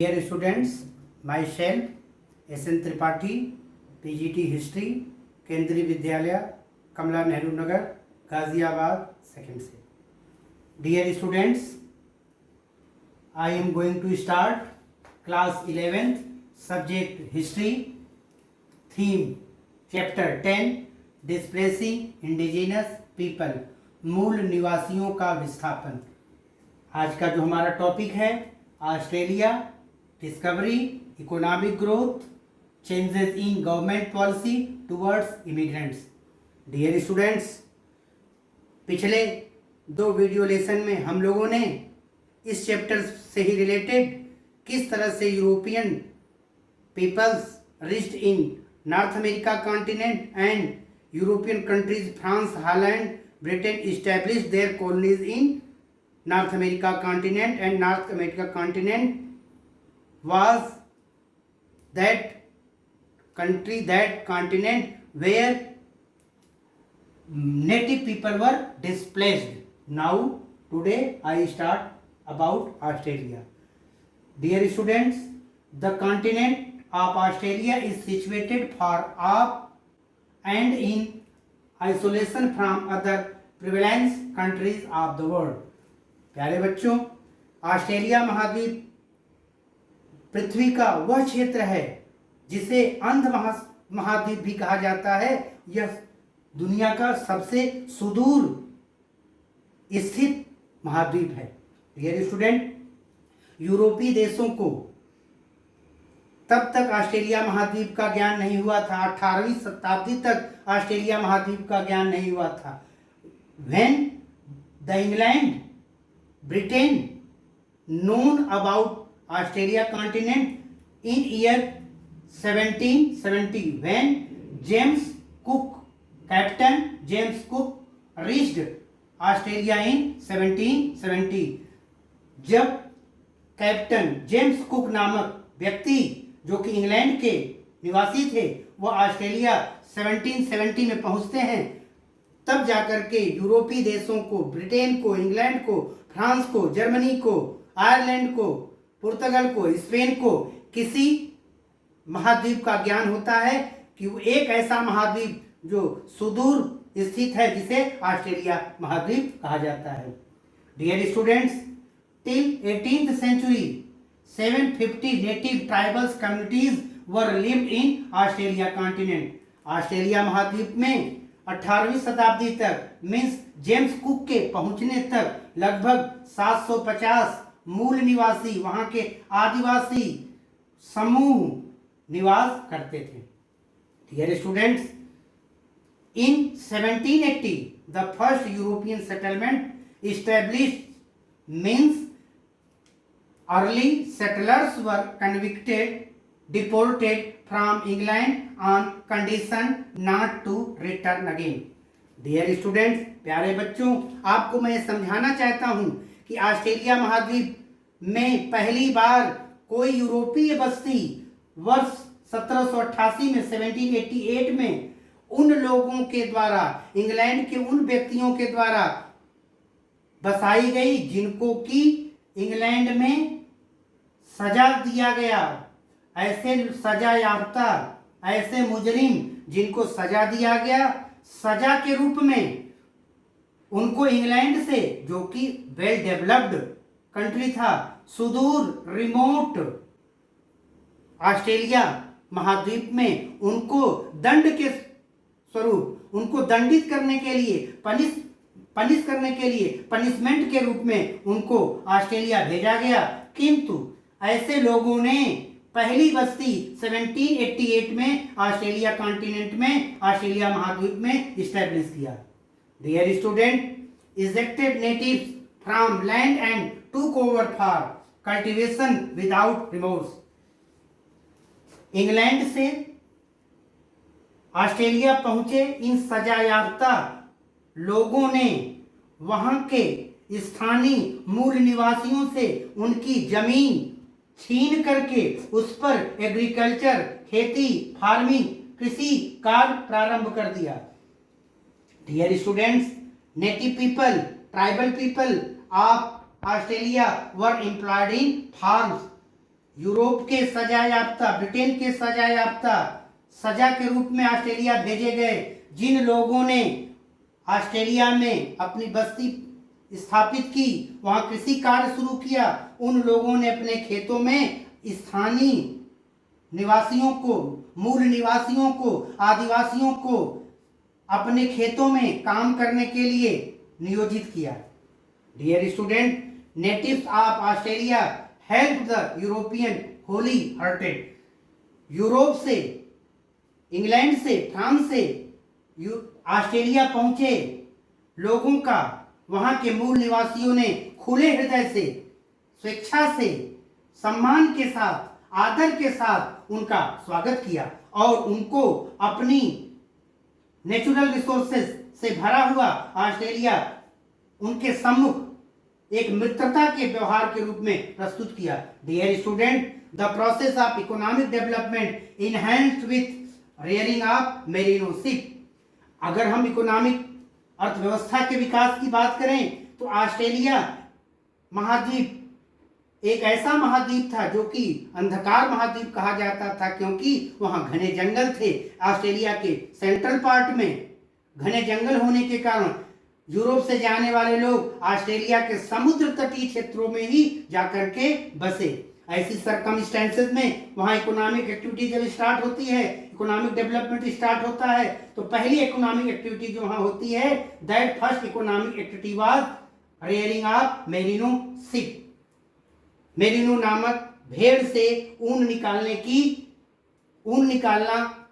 Dear students, myself S.N. Tripathi, PGT History, केंद्रीय विद्यालय कमला Nehru Nagar Ghaziabad second से. Dear students, I am going to start class 11th subject history, theme chapter 10 displacing indigenous people, मूल निवासियों का विस्थापन. आज का जो हमारा टॉपिक है Australia, discovery, economic growth, changes in government policy towards immigrants. Dear students, पिछले 2 वीडियो लेसन में हम लोगों ने इस चैप्टर से ही रिलेटेड किस तरह से European peoples reached in North America continent and European countries France, Holland, Britain established their colonies in North America continent, and North America continent was that continent where native people were displaced. Now today I start about Australia. Dear students, the continent of Australia is situated far off and in isolation from other prevalent countries of the world. प्यारे बच्चों, Australia महाद्वीप पृथ्वी का वह क्षेत्र है जिसे अंध महाद्वीप भी कहा जाता है. यह दुनिया का सबसे सुदूर स्थित महाद्वीप है. डियर स्टूडेंट, यूरोपीय देशों को तब तक ऑस्ट्रेलिया महाद्वीप का ज्ञान नहीं हुआ था. 18वीं शताब्दी तक ऑस्ट्रेलिया महाद्वीप का ज्ञान नहीं हुआ था. When the England, Britain known about Australia continent in year 1770, when Captain James Cook reached Australia in 1770. जब कैप्टन जेम्स कुक नामक व्यक्ति जो कि इंग्लैंड के निवासी थे वह ऑस्ट्रेलिया 1770 में पहुंचते हैं, तब जाकर के यूरोपीय देशों को, ब्रिटेन को, इंग्लैंड को, फ्रांस को, जर्मनी को, आयरलैंड को, पुर्तगाल को, स्पेन को किसी महाद्वीप का ज्ञान होता है कि वो एक ऐसा महाद्वीप जो सुदूर स्थित है जिसे ऑस्ट्रेलिया महाद्वीप कहा जाता है. Dear students, till 18th century 750 native tribals communities were lived in Australia continent. Australia महाद्वीप में 18वीं शताब्दी तक मीन्स जेम्स कुक के पहुंचने तक लगभग 750 मूल निवासी, वहां के आदिवासी समूह निवास करते थे. Dear students, in 1780 the first European settlement established means early settlers were deported from England on condition not to return again. Dear students, प्यारे बच्चों, आपको मैं समझाना चाहता हूं कि ऑस्ट्रेलिया महाद्वीप में पहली बार कोई यूरोपीय बस्ती वर्ष 1788 में 1788 में उन लोगों के द्वारा, इंग्लैंड के उन व्यक्तियों के द्वारा बसाई गई जिनको कि इंग्लैंड में सजा दिया गया, ऐसे सजा याफ्ता, ऐसे मुजरिम जिनको सजा दिया गया, सजा के रूप में उनको इंग्लैंड से, जो कि वेल डेवलप्ड कंट्री था, सुदूर रिमोट ऑस्ट्रेलिया महाद्वीप में उनको दंड के स्वरूप, उनको दंडित करने के लिए, पनिश करने के लिए, पनिशमेंट के रूप में उनको ऑस्ट्रेलिया भेजा गया। किंतु ऐसे लोगों ने पहली बस्ती 1788 में ऑस्ट्रेलिया कॉन्टिनेंट में, ऑस्ट्रेलिया महाद्वीप में इस्टेब्लिश किया। Dear student, ejected natives from land and took over for cultivation without remorse। England से ऑस्ट्रेलिया पहुंचे इन सजायाफ्ता लोगों ने वहां के स्थानीय मूल निवासियों से उनकी जमीन छीन करके उस पर एग्रीकल्चर, खेती, फार्मिंग, कृषि कार्य प्रारंभ कर दिया। Dear students, native people, tribal people of Australia were employed in farms. Europe के सजा याफ्ता, ब्रिटेन के सजा याफ्ता, सजा के रूप में ऑस्ट्रेलिया भेजे गए जिन लोगों ने ऑस्ट्रेलिया में अपनी बस्ती स्थापित की, वहां कृषि कार्य शुरू किया, उन लोगों ने अपने खेतों में स्थानीय निवासियों को, मूल निवासियों को, आदिवासियों को अपने खेतों में काम करने के लिए नियोजित किया। Dear student, natives of Australia help the European whole hearted. Europe से, इंग्लैंड से, फ्रांस से ऑस्ट्रेलिया पहुंचे लोगों का वहां के मूल निवासियों ने खुले हृदय से, स्वेच्छा से, सम्मान के साथ, आदर के साथ उनका स्वागत किया और उनको अपनी नेचुरल रिसोर्सेस से भरा हुआ ऑस्ट्रेलिया उनके सम्मुख एक मित्रता के व्यवहार के रूप में प्रस्तुत किया। Dear student, the process of economic development enhanced with rearing of merino sheep. अगर हम इकोनॉमिक अर्थव्यवस्था के विकास की बात करें तो ऑस्ट्रेलिया महाद्वीप एक ऐसा महाद्वीप था जो कि अंधकार महाद्वीप कहा जाता था, क्योंकि वहां घने जंगल थे। ऑस्ट्रेलिया के सेंट्रल पार्ट में घने जंगल होने के कारण यूरोप से जाने वाले लोग ऑस्ट्रेलिया के समुद्र तटीय क्षेत्रों में ही जाकर के बसे। ऐसी सर्कमस्टेंसेस में वहां इकोनॉमिक एक्टिविटी जब स्टार्ट होती है, इकोनॉमिक डेवलपमेंट स्टार्ट होता है, तो पहली इकोनॉमिक एक्टिविटी जो वहां होती है, that first economic activity was rearing of merino ship. Merino नामक भेड़ से ऊन निकालना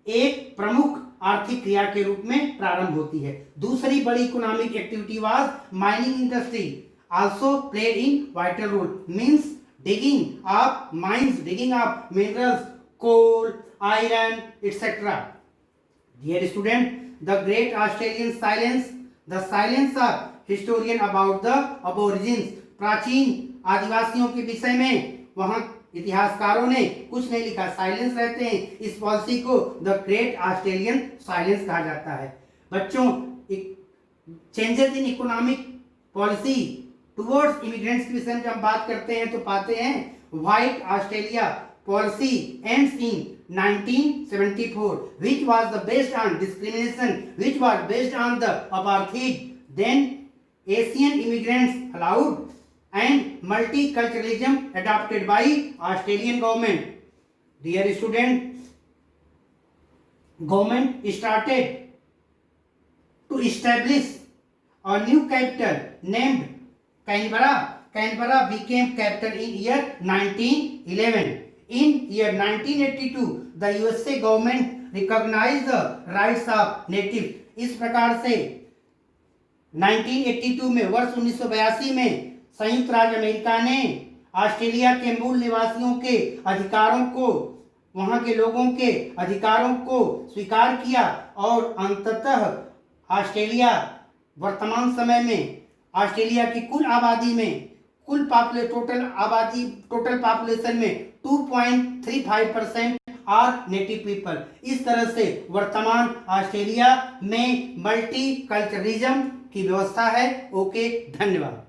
एक प्रमुख आर्थिक क्रिया के रूप में प्रारंभ होती है। दूसरी बड़ी economic activity was mining industry also played in vital role, means digging of mines, digging of minerals, coal, iron, etc. Dear student, the great Australian silence, the silence of historian about the aborigines, प्राचीन आदिवासियों के विषय में वहां इतिहासकारों ने कुछ नहीं लिखा, साइलेंस रहते हैं। इस पॉलिसी को द ग्रेट ऑस्ट्रेलियन साइलेंस कहा जाता है। बच्चों, changes in economic policy towards immigrants के विषय में जब हम बात करते हैं तो पाते हैं white Australia policy ends in 1974 which was the based on discrimination, which was based on the apartheid, then Asian immigrants allowed and multiculturalism adopted by Australian government. Dear student, government started to establish a new capital named Canberra. Canberra became capital in year 1911. In year 1982, the USA government recognized the rights of natives. इस प्रकार से 1982 में, वर्ष 1982 में संयुक्त राज्य America ने Australia के मूल निवासियों के अधिकारों को, वहां के लोगों के अधिकारों को स्वीकार किया और अंततः ऑस्ट्रेलिया वर्तमान समय में ऑस्ट्रेलिया की कुल आबादी में, टोटल पॉपुलेशन में 2.35% आर नेटिव पीपल। इस तरह से वर्तमान ऑस्ट्रेलिया में मल्टीकल्चरलिज्म की व्यवस्था है। ओके, धन्यवाद।